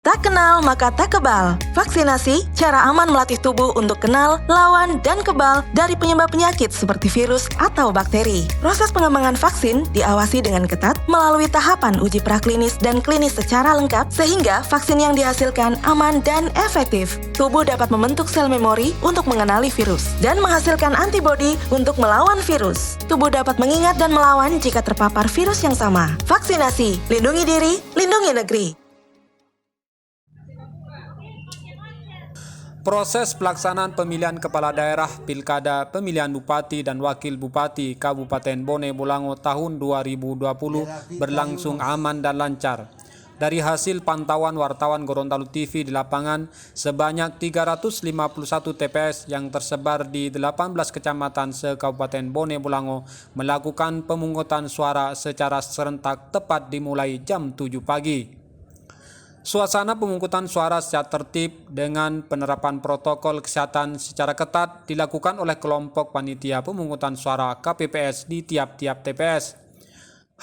Tak kenal maka tak kebal. Vaksinasi, cara aman melatih tubuh untuk kenal, lawan, dan kebal dari penyebab penyakit seperti virus atau bakteri. Proses pengembangan vaksin diawasi dengan ketat melalui tahapan uji praklinis dan klinis secara lengkap sehingga vaksin yang dihasilkan aman dan efektif. Tubuh dapat membentuk sel memori untuk mengenali virus dan menghasilkan antibodi untuk melawan virus. Tubuh dapat mengingat dan melawan jika terpapar virus yang sama. Vaksinasi, lindungi diri, lindungi negeri. Proses pelaksanaan pemilihan kepala daerah, pilkada, pemilihan bupati dan wakil bupati Kabupaten Bone Bolango tahun 2020 berlangsung aman dan lancar. Dari hasil pantauan wartawan Gorontalo TV di lapangan, sebanyak 351 TPS yang tersebar di 18 kecamatan se-Kabupaten Bone Bolango melakukan pemungutan suara secara serentak tepat dimulai jam 7 pagi. Suasana pemungutan suara secara tertib dengan penerapan protokol kesehatan secara ketat dilakukan oleh kelompok panitia pemungutan suara KPPS di tiap-tiap TPS.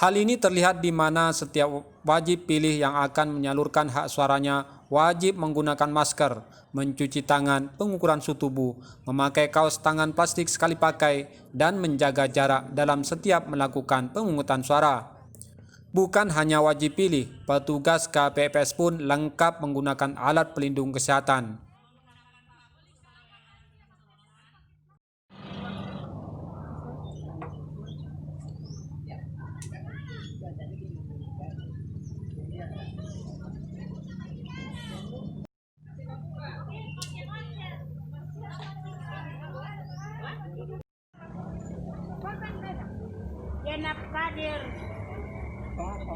Hal ini terlihat di mana setiap wajib pilih yang akan menyalurkan hak suaranya wajib menggunakan masker, mencuci tangan, pengukuran suhu tubuh, memakai kaos tangan plastik sekali pakai, dan menjaga jarak dalam setiap melakukan pemungutan suara. Bukan hanya wajib pilih, petugas KPPS pun lengkap menggunakan alat pelindung kesehatan.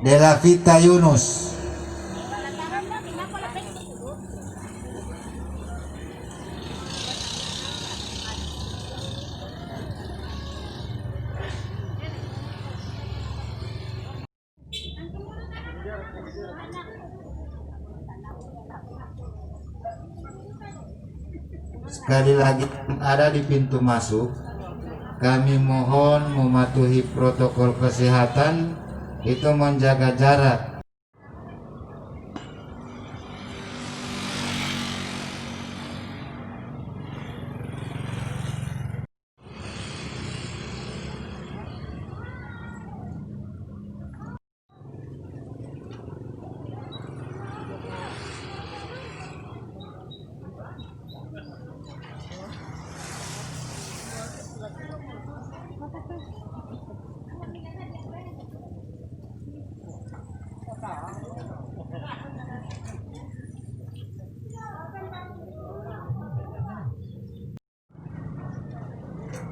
Dela Vita Yunus, sekali lagi ada di pintu masuk, kami mohon mematuhi protokol kesehatan, itu menjaga jarak.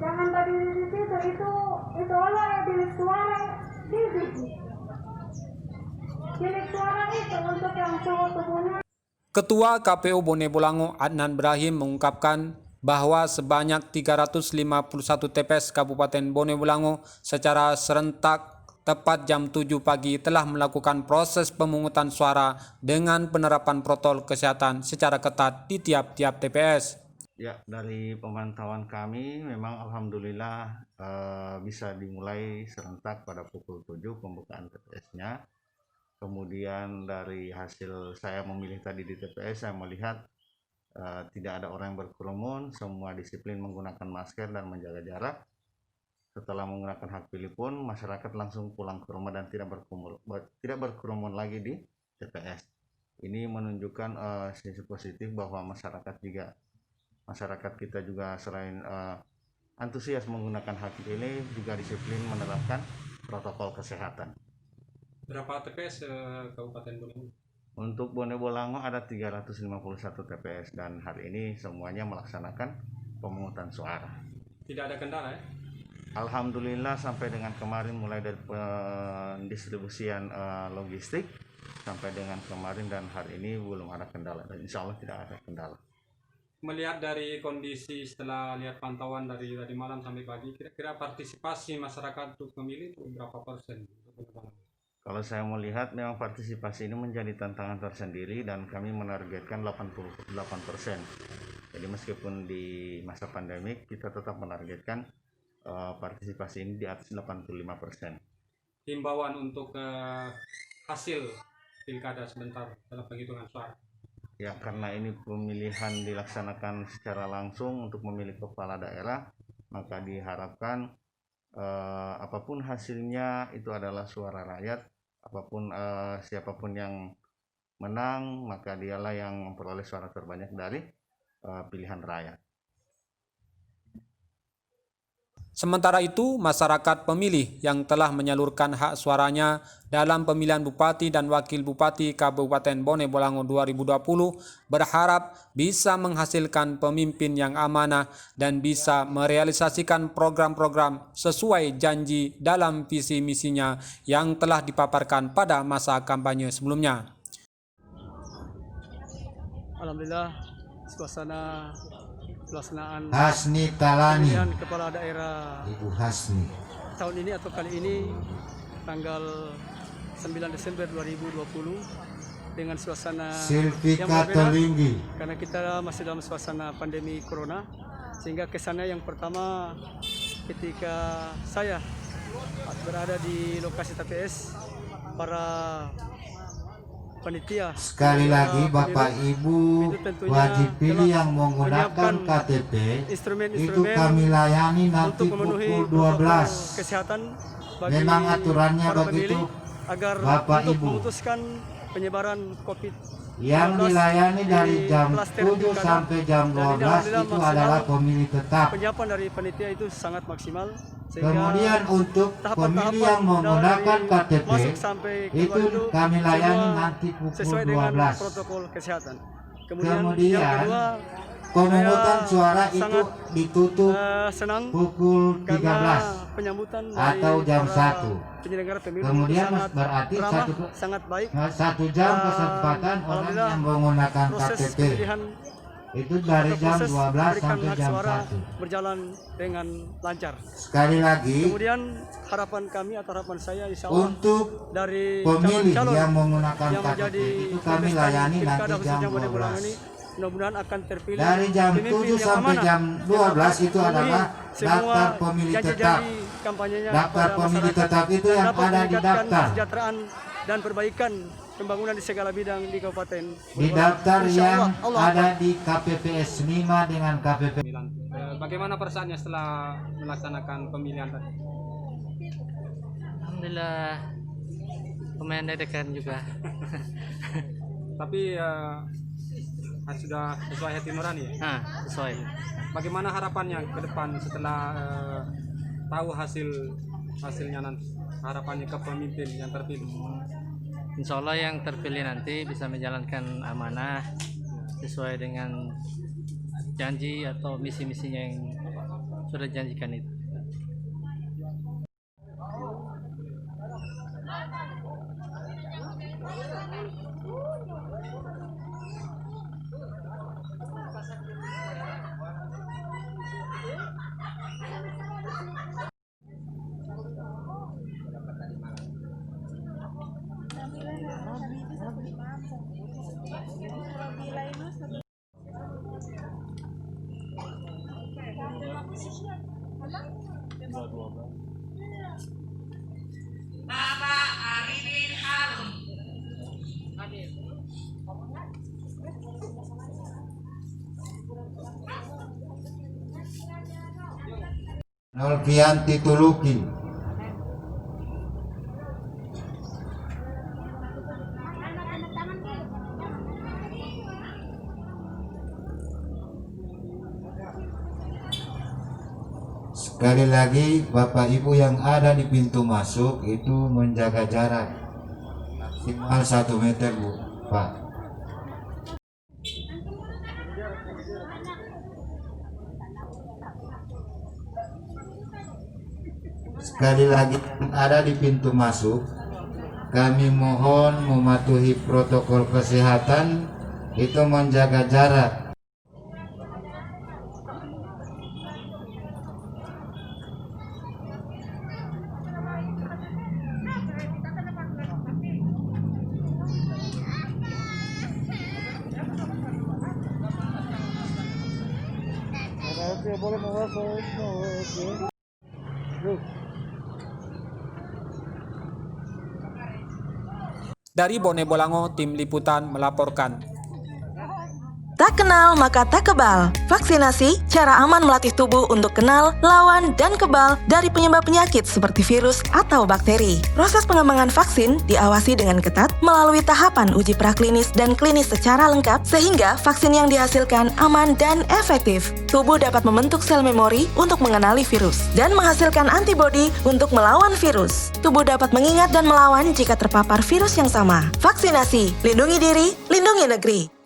Jangan berdiri di situ, itu olah ya bilik suara bilik suara itu untuk yang suhu tubuhnya. Ketua KPU Bone Bolango Adnan Brahim mengungkapkan bahwa sebanyak 351 TPS Kabupaten Bone Bolango secara serentak tepat jam 7 pagi telah melakukan proses pemungutan suara dengan penerapan protokol kesehatan secara ketat di tiap-tiap TPS. Ya, dari pemantauan kami memang alhamdulillah bisa dimulai serentak pada pukul 7 pembukaan TPS-nya. Kemudian dari hasil saya memilih tadi di TPS, saya melihat tidak ada orang yang berkerumun, semua disiplin menggunakan masker dan menjaga jarak. Setelah menggunakan hak pilih pun masyarakat langsung pulang ke rumah dan tidak berkerumun lagi di TPS. Ini menunjukkan sisi positif bahwa masyarakat kita juga selain antusias menggunakan hak pilih juga disiplin menerapkan protokol kesehatan. Berapa TPS Kabupaten Bolango? Untuk Bone Bolango ada 351 TPS dan hari ini semuanya melaksanakan pemungutan suara. Tidak ada kendala ya? Alhamdulillah sampai dengan kemarin mulai dari pendistribusian logistik sampai dengan kemarin dan hari ini belum ada kendala dan insya Allah tidak ada kendala. Melihat dari kondisi setelah lihat pantauan dari tadi malam sampai pagi, kira-kira partisipasi masyarakat untuk memilih itu berapa persen? Kalau saya melihat memang partisipasi ini menjadi tantangan tersendiri dan kami menargetkan 88%. Jadi meskipun di masa pandemik kita tetap menargetkan partisipasi ini di atas 85%. Himbauan untuk hasil pilkada sebentar dalam penghitungan suara? Ya, karena ini pemilihan dilaksanakan secara langsung untuk memilih kepala daerah, maka diharapkan apapun hasilnya itu adalah suara rakyat. Apapun siapapun yang menang, maka dialah yang memperoleh suara terbanyak dari pilihan rakyat. Sementara itu, masyarakat pemilih yang telah menyalurkan hak suaranya dalam pemilihan Bupati dan Wakil Bupati Kabupaten Bone Bolango 2020 berharap bisa menghasilkan pemimpin yang amanah dan bisa merealisasikan program-program sesuai janji dalam visi misinya yang telah dipaparkan pada masa kampanye sebelumnya. Alhamdulillah, suasana pelaksanaan Hasni Talani, pemilihan kepala daerah Ibu Hasni. tahun ini atau kali ini tanggal 9 Desember 2020 dengan suasana yang Silvika berbeda Tolinggi, karena kita masih dalam suasana pandemi corona, sehingga kesannya yang pertama ketika saya berada di lokasi TPS, para panitia sekali lagi Bapak Ibu itu tentunya wajib pilih telah yang menggunakan menyiapkan KTP itu instrumen-instrumen kami layani nanti untuk memenuhi pukul protokol 12. kesehatan bagi Memang aturannya para begitu, pemilih agar Bapak untuk Ibu. memutuskan penyebaran COVID Yang dilayani dari jam klaster 7 pilkada. sampai jam Dan 12 alhamdulillah itu maksimal. adalah pemilih tetap. Penyiapan dari panitia itu sangat maksimal, sehingga Kemudian untuk pemilih yang menggunakan dari KTP masuk sampai keluar itu kami layani semua nanti pukul sesuai dengan 12. protokol kesehatan. Kemudian, yang kedua, Pemungutan saya suara itu sangat, ditutup senang pukul karena 13 penyambutan atau dari jam para 1. penyelenggara pemilu Kemudian sangat berarti ramah, sangat baik. 1 jam kesempatan orang Alhamdulillah, yang menggunakan proses KTP pemilihan itu dari atau jam proses 12 memberikan sampai hak jam suara 1. berjalan dengan lancar. Sekali lagi Kemudian harapan kami atau harapan saya insya Allah untuk dari pemilih calon-calon yang menggunakan yang KTP menjadi itu kami kontestan layani pilkada nanti jam khususnya Bone Bolango ini 12. mudah-mudahan akan terpilih Dari jam pemimpin 7 yang sampai amanah, jam yang 12 dapat itu memenuhi adalah semua daftar pemilih tetap. janji-janji kampanyenya Daftar kepada pemilih masyarakat tetap itu dan yang dapat ada di meningkatkan daftar. kesejahteraan dan perbaikan pembangunan di segala bidang di Kabupaten Di Bone Bolango. daftar Insya yang Allah ada di KPPS 5 dengan KPP. Bagaimana perasaannya setelah melaksanakan pemilihan tadi? Alhamdulillah lumayan deg-degan juga. Tapi sudah sesuai hati nurani ya? Nah, sesuai. Bagaimana harapannya ke depan setelah tahu hasilnya nanti? Harapannya ke pemimpin yang terpilih? Insya Allah yang terpilih nanti bisa menjalankan amanah sesuai dengan janji atau misi-misinya yang sudah janjikan itu. Nolfianti Tuluki, sekali lagi Bapak Ibu yang ada di pintu masuk itu menjaga jarak maksimal 1 meter Bu, Pak. Sekali lagi yang ada di pintu masuk, kami mohon mematuhi protokol kesehatan itu menjaga jarak. Dari Bone Bolango, tim liputan melaporkan. Tak kenal maka tak kebal. Vaksinasi, cara aman melatih tubuh untuk kenal, lawan, dan kebal dari penyebab penyakit seperti virus atau bakteri. Proses pengembangan vaksin diawasi dengan ketat melalui tahapan uji praklinis dan klinis secara lengkap sehingga vaksin yang dihasilkan aman dan efektif. Tubuh dapat membentuk sel memori untuk mengenali virus dan menghasilkan antibodi untuk melawan virus. Tubuh dapat mengingat dan melawan jika terpapar virus yang sama. Vaksinasi, lindungi diri, lindungi negeri.